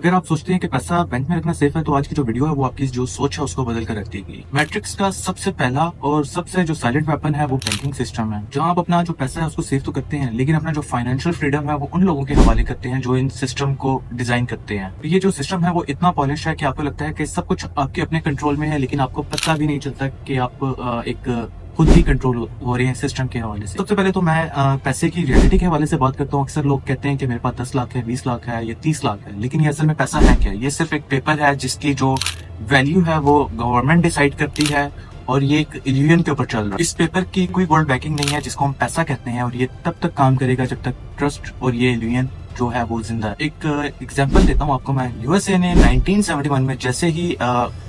अगर आप सोचते हैं कि पैसा बैंक में रखना सेफ है तो आज की जो वीडियो है वो आपकी जो सोच है उसको बदल कर रख देगी। मैट्रिक्स का सबसे पहला और सबसे जो साइलेंट वेपन है वो बैंकिंग सिस्टम है, जहां आप अपना जो पैसा है उसको सेव तो करते हैं लेकिन अपना जो फाइनेंशियल फ्रीडम है वो उन लोगों के हवाले करते हैं जो इन सिस्टम को डिजाइन करते हैं। ये जो सिस्टम है वो इतना पॉलिश है कि आपको लगता है कि सब कुछ आपके अपने कंट्रोल में है, लेकिन आपको पता भी नहीं चलता कि आप एक खुद ही कंट्रोल हो रहे हैं सिस्टम के हवाले से। सबसे पहले तो मैं पैसे की रियलिटी के हवाले से बात करता हूँ। अक्सर लोग कहते हैं कि मेरे पास 10 लाख है, 20 लाख है या 30 लाख है, लेकिन ये असल में पैसा है क्या? ये सिर्फ एक पेपर है जिसकी जो वैल्यू है वो गवर्नमेंट डिसाइड करती है और ये एक इल्यूजन के ऊपर चल रहा है। इस पेपर की कोई वर्ल्ड बैकिंग नहीं है जिसको हम पैसा कहते हैं, और ये तब तक काम करेगा जब तक ट्रस्ट और ये इल्यूजन जो है वो जिंदा है। एक एग्जांपल देता हूँ आपको मैं। यूएसए ने 1971 में जैसे ही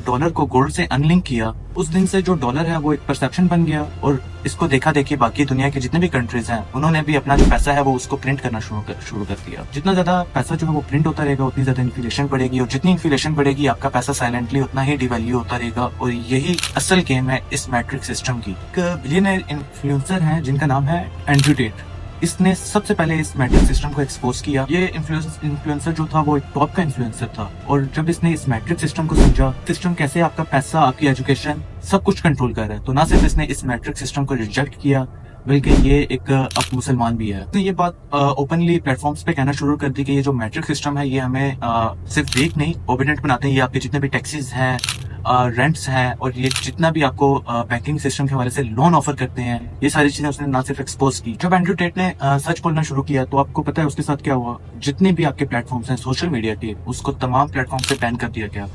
डॉलर को गोल्ड से अनलिंक किया, उस दिन से जो डॉलर है वो एक परसेप्शन बन गया, और इसको देखा देखी बाकी दुनिया के जितने भी कंट्रीज हैं उन्होंने भी अपना जो पैसा है वो उसको प्रिंट करना शुरू कर दिया। जितना ज्यादा पैसा जो है वो प्रिंट होता रहेगा उतनी ज्यादा इन्फ्लेशन बढ़ेगी, और जितनी इन्फ्लेशन बढ़ेगी आपका पैसा साइलेंटली उतना ही डिवैल्यू होता रहेगा। और यही असल गेम है इस मैट्रिक्स सिस्टम की। एक बिलियनर इन्फ्लुएंसर है जिनका नाम है एंड्रयू टेट। इसने सबसे पहले इस मैट्रिक्स सिस्टम को एक्सपोज किया। ये इन्फ्लुएंसर जो था वो एक टॉप का इन्फ्लुएंसर था, और जब इसने इस मैट्रिक्स सिस्टम को समझा, सिस्टम कैसे आपका पैसा, आपकी एजुकेशन सब कुछ कंट्रोल कर रहा है, तो ना सिर्फ इसने इस मैट्रिक्स सिस्टम को रिजेक्ट किया बल्कि ये एक अब मुसलमान भी है। तो ये बात ओपनली प्लेटफॉर्म्स पे कहना शुरू कर दी कि ये जो मैट्रिक्स सिस्टम है ये हमें सिर्फ वेक नहीं ओबिडेंट बनाते हैं। ये आपके जितने भी टैक्सेस हैं, रेंट्स हैं, और ये जितना भी आपको बैंकिंग सिस्टम के हवाले से लोन ऑफर करते हैं, ये सारी चीजें उसने ना सिर्फ एक्सपोज की। जब एंड्रयू टेट ने सच बोलना शुरू किया तो आपको पता है उसके साथ क्या हुआ? जितने भी आपके प्लेटफॉर्म्स हैं सोशल मीडिया के, उसको तमाम प्लेटफॉर्म से बैन कर दिया गया।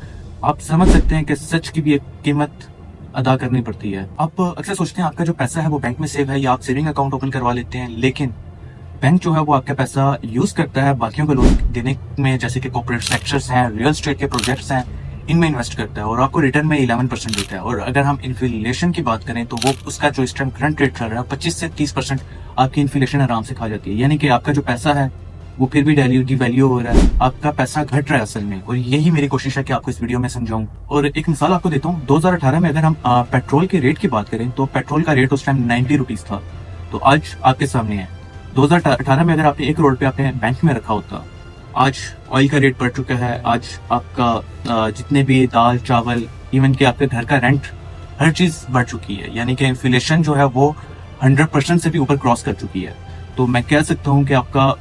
आप समझ सकते हैं कि सच की भी एक कीमत अदा करनी पड़ती है। आप अक्सर सोचते हैं आपका जो पैसा है वो बैंक में सेव है, या आप सेविंग अकाउंट ओपन करवा लेते हैं, लेकिन बैंक जो है वो आपका पैसा यूज करता है बाकियों को लोन देने में, जैसे कि कॉर्पोरेट सेक्टर्स हैं, रियल एस्टेट के प्रोजेक्ट्स हैं, इनमें इन्वेस्ट करता है और आपको रिटर्न में 11% देता है। और अगर हम इन्फ्लेशन की बात करें तो वो उसका जो इस टाइम करंट रेट चल रहा है 25 से 30% आपकी इन्फ्लेशन आराम से खा जाती है। यानी कि आपका जो पैसा है वो फिर भी डिवैल्यू हो रहा है, आपका पैसा घट रहा है असल में। और यही मेरी कोशिश है कि आपको इस वीडियो में समझाऊं। और एक मिसाल आपको देता हूँ। 2018 में अगर हम पेट्रोल के रेट की बात करें तो पेट्रोल का रेट उस टाइम 90 रुपीज था, तो आज आपके सामने है 2018 में अगर आपने 1 करोड़ रुपया अपने बैंक में रखा होता, आज ऑयल का रेट बढ़ चुका है। आज आपका जितने भी दाल चावल, इवन कि आपके घर का रेंट, हर चीज बढ़ चुकी है। यानी कि इन्फ्लेशन जो है वो 100% से भी ऊपर क्रॉस कर चुकी है। तो मैं कह सकता हूँ कि आपका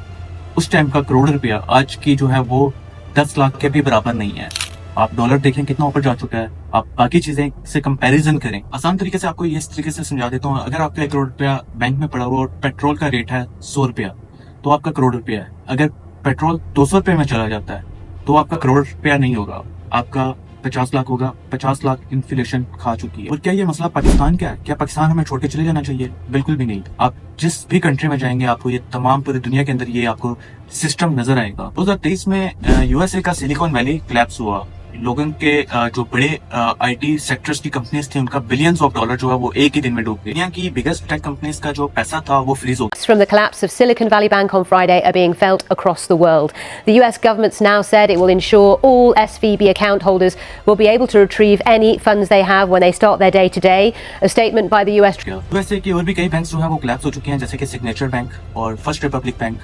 उस टाइम का करोड़ रुपया आज की जो है वो 10 लाख के भी बराबर नहीं है। आप डॉलर देखें कितना ऊपर जा चुका है, आप बाकी चीजें से कंपैरिजन करें। आसान तरीके से आपको इस तरीके से समझा देता हूँ। अगर आपका 1 करोड़ रुपया बैंक में पड़ा हुआ और पेट्रोल का रेट है 100 रुपया, तो आपका करोड़ रुपया है। अगर पेट्रोल 200 रुपये में चला जाता है तो आपका करोड़ रुपया नहीं होगा, आपका 50 लाख होगा। 50 लाख इन्फ्लेशन खा चुकी है। और क्या ये मसला पाकिस्तान का है? क्या पाकिस्तान हमें छोड़ के चले जाना चाहिए? बिल्कुल भी नहीं। आप जिस भी कंट्री में जाएंगे आपको ये तमाम पूरी दुनिया के अंदर ये आपको सिस्टम नजर आएगा। 2023 में यूएसए का सिलिकॉन वैली कोलैप्स हुआ। लोगों के जो बड़े आईटी सेक्टर्स की कंपनीज थी उनका बिलियंस ऑफ डॉलर जो है वो एक ही दिन में डूब गए। दुनिया की बिगेस्ट टेक कंपनीज का जो पैसा था वो फ्रीज हो गया। From the collapse of Silicon Valley Bank on Friday are being felt across the world. The US government's now said it will ensure all SVB account holders will be able to retrieve any funds they have when they start their day to day. A statement by the US. वैसे कि और भी कई bank जो है वो collapse हो चुके हैं, जैसे कि सिग्नेचर बैंक और फर्स्ट रिपब्लिक बैंक।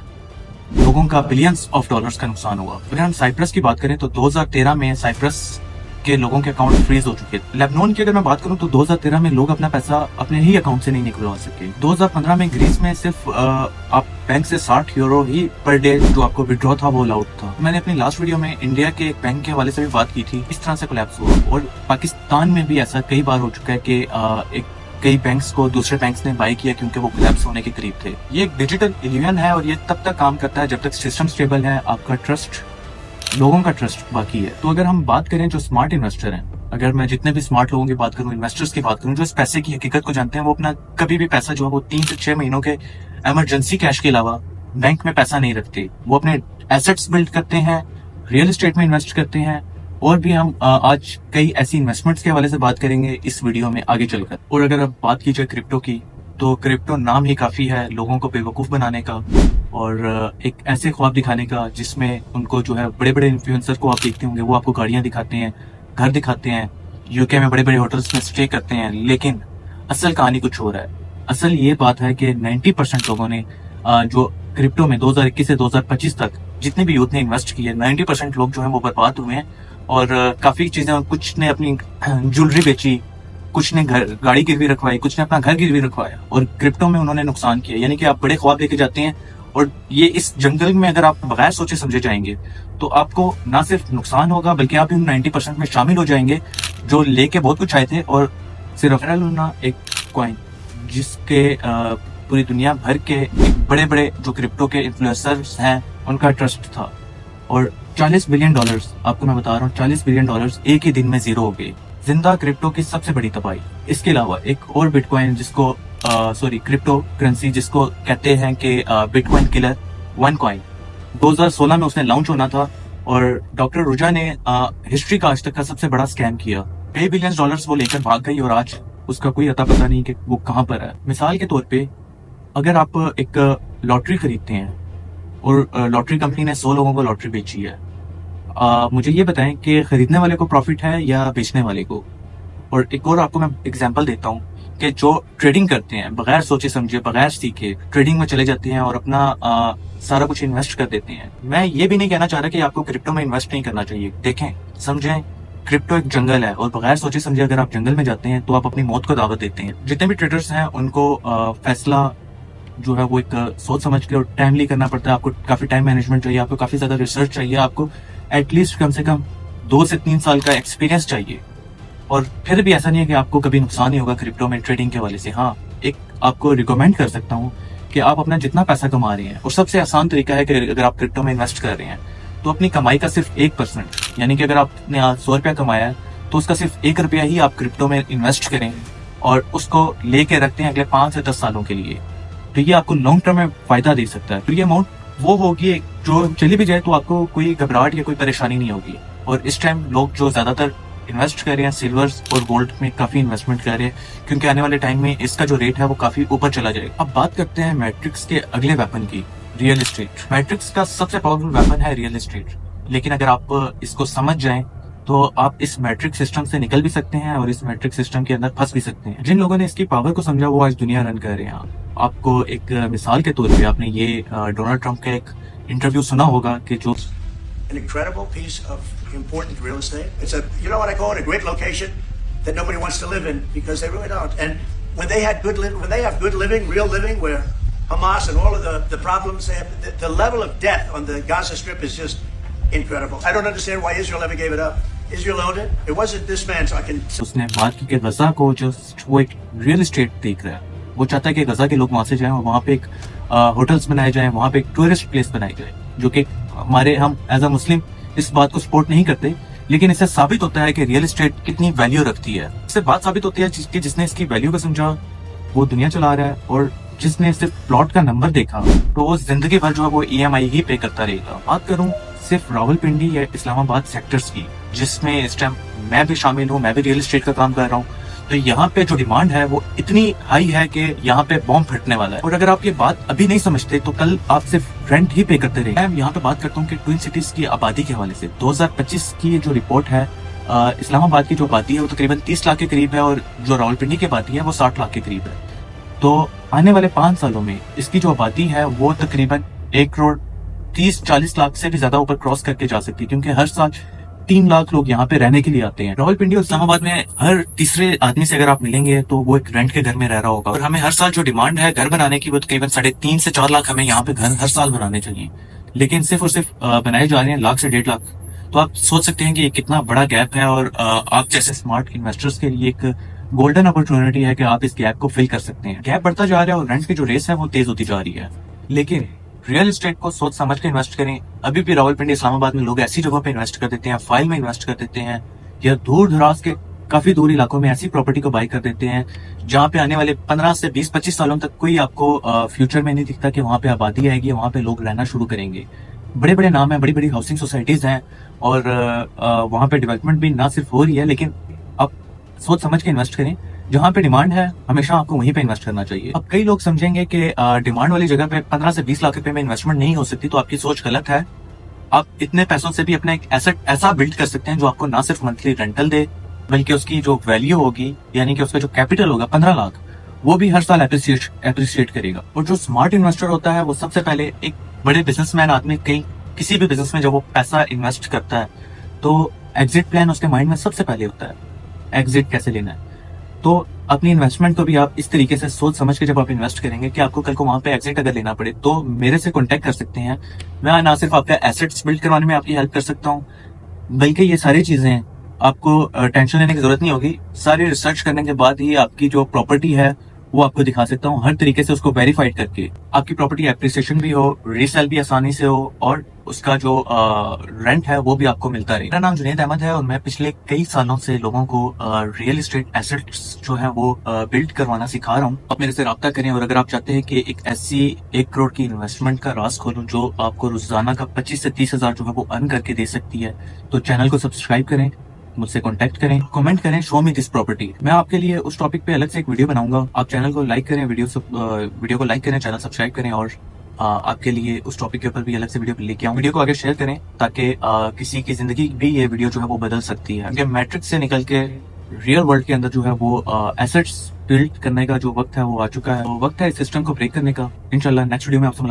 लोगों का बिलियंस ऑफ डॉलर्स का नुकसान हुआ। अगर हम साइप्रस की बात करें तो 2013 में साइप्रस के लोगों के अकाउंट फ्रीज हो चुके थे। लेबनान की अगर मैं बात करूं तो 2013 में लोग अपना पैसा अपने ही अकाउंट से नहीं निकलवा सके। 2015 में ग्रीस में सिर्फ आप बैंक से 60 यूरो ही पर डे जो आपको विड्रॉ था वो अलाउड था। मैंने अपनी लास्ट वीडियो में इंडिया के एक बैंक के हवाले से भी बात की थी, इस तरह से कोलैप्स हुआ। और पाकिस्तान में भी ऐसा कई बार हो चुका है कि कई बैंक्स को दूसरे बैंक्स ने बाय किया क्योंकि वो कोलैप्स होने के करीब थे। ये एक डिजिटल इल्यूजन है और ये तब तक काम करता है जब तक सिस्टम स्टेबल है, आपका ट्रस्ट, लोगों का ट्रस्ट बाकी है। तो अगर हम बात करें जो स्मार्ट इन्वेस्टर हैं, अगर मैं जितने भी स्मार्ट लोगों की बात करूं, इन्वेस्टर्स की बात करूं, जो इस पैसे की हकीकत को जानते हैं, वो अपना कभी भी पैसा जो है वो 3 से 6 महीनों के इमरजेंसी कैश के अलावा बैंक में पैसा नहीं रखते। वो अपने एसेट्स बिल्ड करते हैं, रियल एस्टेट में इन्वेस्ट करते हैं, और भी हम आज कई ऐसी इन्वेस्टमेंट्स के हवाले से बात करेंगे इस वीडियो में आगे चलकर। और अगर अब बात की जाए क्रिप्टो की, तो क्रिप्टो नाम ही काफी है लोगों को बेवकूफ बनाने का और एक ऐसे ख्वाब दिखाने का जिसमें उनको जो है बड़े बड़े इन्फ्लुएंसर को आप देखते होंगे, वो आपको गाड़ियां दिखाते हैं, घर दिखाते हैं, यूके में बड़े बड़े होटल्स में स्टे करते हैं, लेकिन असल कहानी कुछ और है। असल ये बात है कि 90% लोगों ने जो क्रिप्टो में 2021 से 2025 तक जितने भी यूथ ने इन्वेस्ट किए 90% लोग जो है वो बर्बाद हुए हैं। और काफी चीजें, कुछ ने अपनी ज्वेलरी बेची, कुछ ने घर गाड़ी गिरवी रखवाई, कुछ ने अपना घर गिरवी रखवाया और क्रिप्टो में उन्होंने नुकसान किया। यानी कि आप बड़े ख्वाब लेके जाते हैं और ये इस जंगल में अगर आप बगैर सोचे समझे जाएंगे तो आपको ना सिर्फ नुकसान होगा बल्कि आप उन 90% में शामिल हो जाएंगे जो लेके बहुत कुछ आए थे। और सिर्फ लूना एक कॉइन जिसके पूरी दुनिया भर के बड़े बड़े जो क्रिप्टो के इन्फ्लुएंसर्स हैं उनका ट्रस्ट था। और $40 बिलियन, आपको मैं बता रहा हूँ, $40 बिलियन एक ही दिन में जीरो हो गए। जिंदा क्रिप्टो की सबसे बड़ी तबाही। इसके अलावा एक और बिटकॉइन जिसको क्रिप्टो करेंसी जिसको कहते हैं कि बिटकॉइन किलर वन कॉइन, 2016 में उसने लॉन्च होना था और डॉक्टर रुजा ने हिस्ट्री का आज तक का सबसे बड़ा स्कैम किया। $1 बिलियन वो लेकर भाग गई और आज उसका कोई अता पता नहीं कि वो कहाँ पर है। मिसाल के तौर पे अगर आप एक लॉटरी खरीदते हैं और लॉटरी कंपनी ने 100 लोगों को लॉटरी बेची है, मुझे ये बताएं कि खरीदने वाले को प्रॉफिट है या बेचने वाले को। और एक और आपको मैं एग्जांपल देता हूँ कि जो ट्रेडिंग करते हैं बगैर सोचे समझे बगैर सीखे ट्रेडिंग में चले जाते हैं और अपना सारा कुछ इन्वेस्ट कर देते हैं। मैं ये भी नहीं कहना चाह रहा कि आपको क्रिप्टो में इन्वेस्ट नहीं करना चाहिए। देखें, समझें, क्रिप्टो एक जंगल है और बगैर सोचे समझे अगर आप जंगल में जाते हैं तो आप अपनी मौत को दावत देते हैं। जितने भी ट्रेडर्स हैं उनको फैसला जो है वो एक सोच समझ के और टाइमली करना पड़ता है। आपको काफी टाइम मैनेजमेंट चाहिए, आपको काफी ज्यादा रिसर्च चाहिए, आपको एटलीस्ट कम से कम 2 से 3 साल का एक्सपीरियंस चाहिए। और फिर भी ऐसा नहीं है कि आपको कभी नुकसान नहीं होगा क्रिप्टो में ट्रेडिंग के वाले से। हाँ, एक आपको रिकमेंड कर सकता हूँ कि आप अपना जितना पैसा कमा रहे हैं, और सबसे आसान तरीका है कि अगर आप क्रिप्टो में इन्वेस्ट कर रहे हैं तो अपनी कमाई का सिर्फ 1%, यानी कि अगर आपने आज 100 रुपया कमाया है तो उसका सिर्फ 1 रुपया ही आप क्रिप्टो में इन्वेस्ट करें और उसको लेके रखते हैं अगले 5 से 10 सालों के लिए। तो ये आपको लॉन्ग टर्म में फायदा दे सकता है। तो ये अमाउंट वो होगी जो चली भी जाए तो आपको कोई घबराहट या कोई परेशानी नहीं होगी। और इस टाइम लोग जो ज्यादातर इन्वेस्ट कर रहे हैं सिल्वर्स और गोल्ड में काफी इन्वेस्टमेंट कर रहे हैं, क्योंकि आने वाले टाइम में इसका जो रेट है वो काफी ऊपर चला जाएगा। अब बात करते हैं मैट्रिक्स के अगले वेपन की, रियल एस्टेट। मैट्रिक्स का सबसे पावरफुल वेपन है रियल एस्टेट, लेकिन अगर आप इसको समझ जाएं तो आप इस मैट्रिक सिस्टम से निकल भी सकते हैं और इस मैट्रिक सिस्टम के अंदर फंस भी सकते हैं। जिन लोगों ने इसकी पावर को समझा वो आज दुनिया रन कर रहे हैं। आपको एक मिसाल के तौर पे आपने ये डोनाल्ड ट्रंप का एक इंटरव्यू सुना होगा कि जो an incredible piece of important real estate. It's a, you know what I call it, a great location that nobody wants to live in because they really don't. And when they have good living, real living, where Hamas and all of the problems they have, the level of death on the Gaza Strip is just incredible. I don't understand why Israel ever gave it up. Israel owned it. It wasn't this man, so I can. उसने बात की कि गजा को just वो एक real estate देख रहा है। वो चाहता है कि गजा के लोग वहां से जाएं और वहां पे एक होटल्स बनाए जाएं, वहां पे एक टूरिस्ट प्लेस बनाई जाए, जो कि हम एज अ मुस्लिम इस बात को सपोर्ट नहीं करते, लेकिन इससे साबित होता है कि रियल एस्टेट कितनी वैल्यू रखती है। इससे बात साबित होती है कि जिसने इसकी वैल्यू को समझा वो दुनिया चला रहा है, और जिसने सिर्फ प्लॉट का नंबर देखा तो वो जिंदगी भर जो है वो EMI ही पे करता रहेगा। बात करूं सिर्फ रावलपिंडी या इस्लामाबाद सेक्टर्स की, जिसमें इस टाइम मैं भी शामिल हूँ, मैं भी रियल एस्टेट का काम कर रहा हूँ, तो यहाँ पे जो डिमांड है वो इतनी हाई है कि यहाँ पे बॉम्ब फटने वाला है। और अगर आप ये बात अभी नहीं समझते तो कल आप सिर्फ रेंट ही पे करते रहे। मैं यहाँ पे बात करता हूँ कि ट्विन सिटीज की आबादी के हवाले से 2025 की जो रिपोर्ट है, इस्लामाबाद की जो आबादी है वो तकरीबन 30 लाख के करीब है और जो रावलपिंडी की आबादी है वो 60 लाख के करीब है। तो आने वाले 5 सालों में इसकी जो आबादी है वो तकरीबन 1,30,40 लाख से भी ज्यादा ऊपर क्रॉस करके जा सकती है, क्योंकि हर साल 3 लाख लोग यहाँ पे रहने के लिए आते हैं। रावलपिंडी और इस्लामाबाद में हर तीसरे आदमी से अगर आप मिलेंगे तो वो एक रेंट के घर में रह रहा होगा। और हमें हर साल जो डिमांड है घर बनाने की वो तकरीबन 3.5 से 4 लाख हमें यहाँ पे घर हर साल बनाने चाहिए, लेकिन सिर्फ और सिर्फ बनाए जा रहे हैं लाख से 1.5 लाख। तो आप सोच सकते हैं कि ये कितना बड़ा गैप है, और आप जैसे स्मार्ट इन्वेस्टर्स के लिए एक गोल्डन अपॉर्चुनिटी है कि आप इस गैप को फिल कर सकते हैं। गैप बढ़ता जा रहा है और रेंट की जो रेस है वो तेज होती जा रही है, लेकिन रियल एस्टेट को सोच समझ के इन्वेस्ट करें। अभी भी रावलपिंडी इस्लामाबाद में लोग ऐसी जगहों पे इन्वेस्ट कर देते हैं, फाइल में इन्वेस्ट कर देते हैं, या दूर दराज के काफी दूर इलाकों में ऐसी प्रॉपर्टी को बाय कर देते हैं जहाँ पे आने वाले 15 से 20-25 सालों तक कोई आपको फ्यूचर में नहीं दिखता कि वहाँ पे आबादी आएगी, वहाँ पे लोग रहना शुरू करेंगे। बड़े बड़े नाम है, बड़ी बड़ी हाउसिंग सोसाइटीज हैं, और वहाँ पे डेवलपमेंट भी ना सिर्फ हो रही है, लेकिन आप सोच समझ के इन्वेस्ट करें। जहाँ पे डिमांड है हमेशा आपको वहीं पे इन्वेस्ट करना चाहिए। अब कई लोग समझेंगे कि डिमांड वाली जगह पे 15 से 20 लाख रुपए में इन्वेस्टमेंट नहीं हो सकती, तो आपकी सोच गलत है। आप इतने पैसों से भी अपना एक एसेट ऐसा बिल्ड कर सकते हैं जो आपको ना सिर्फ मंथली रेंटल दे, बल्कि उसकी जो वैल्यू होगी, यानी कि उसका जो कैपिटल होगा 15 लाख, वो भी हर साल अप्रिशिएट करेगा। और जो स्मार्ट इन्वेस्टर होता है वो सबसे पहले एक बड़े बिजनेसमैन आदमी, कई किसी भी बिजनेस में जब वो पैसा इन्वेस्ट करता है तो एग्जिट प्लान उसके माइंड में सबसे पहले होता है, एग्जिट कैसे लेना है। तो अपनी इन्वेस्टमेंट को भी आप इस तरीके से सोच समझ के जब आप इन्वेस्ट करेंगे कि आपको कल को वहां पे एग्जिट अगर लेना पड़े तो मेरे से कांटेक्ट कर सकते हैं। मैं ना सिर्फ आपका एसेट्स बिल्ड करवाने में आपकी हेल्प कर सकता हूँ, बल्कि ये सारी चीजें आपको टेंशन लेने की जरूरत नहीं होगी। सारी रिसर्च करने के बाद ही आपकी जो प्रॉपर्टी है वो आपको दिखा सकता हूँ, हर तरीके से उसको वेरीफाइड करके। आपकी प्रॉपर्टी एप्रिसिएशन भी हो, रीसेल भी आसानी से हो और उसका जो रेंट है वो भी आपको मिलता रहे। मेरा नाम जुनैद अहमद है और मैं पिछले कई सालों से लोगों को रियल एस्टेट एसेट्स जो है वो बिल्ड करवाना सिखा रहा हूँ। आप मेरे से रब्ता करें और अगर आप चाहते हैं कि एक ऐसी 1 करोड़ की इन्वेस्टमेंट का राज खोलूं जो आपको रोजाना का 25 से 30 हजार जो है वो अर्न करके दे सकती है, तो चैनल को सब्सक्राइब करें, मुझसे कांटेक्ट करें, कमेंट करें, शो मी दिस प्रॉपर्टी। मैं आपके लिए उस टॉपिक पे अलग से एक वीडियो बनाऊंगा। आप चैनल को लाइक करें, वीडियो को लाइक करें, चैनल सब्सक्राइब करें और आपके लिए उस टॉपिक के ऊपर भी अलग से वीडियो लेके आऊं। वीडियो को आगे शेयर करें ताकि किसी की जिंदगी भी ये वीडियो जो है वो बदल सकती है। क्योंकि मैट्रिक्स से निकल के रियल वर्ल्ड के अंदर जो है वो एसेट्स बिल्ड करने का जो वक्त है वो आ चुका है। वक्त है इस सिस्टम को ब्रेक करने का। इंशाल्लाह नेक्स्ट वीडियो में आपसे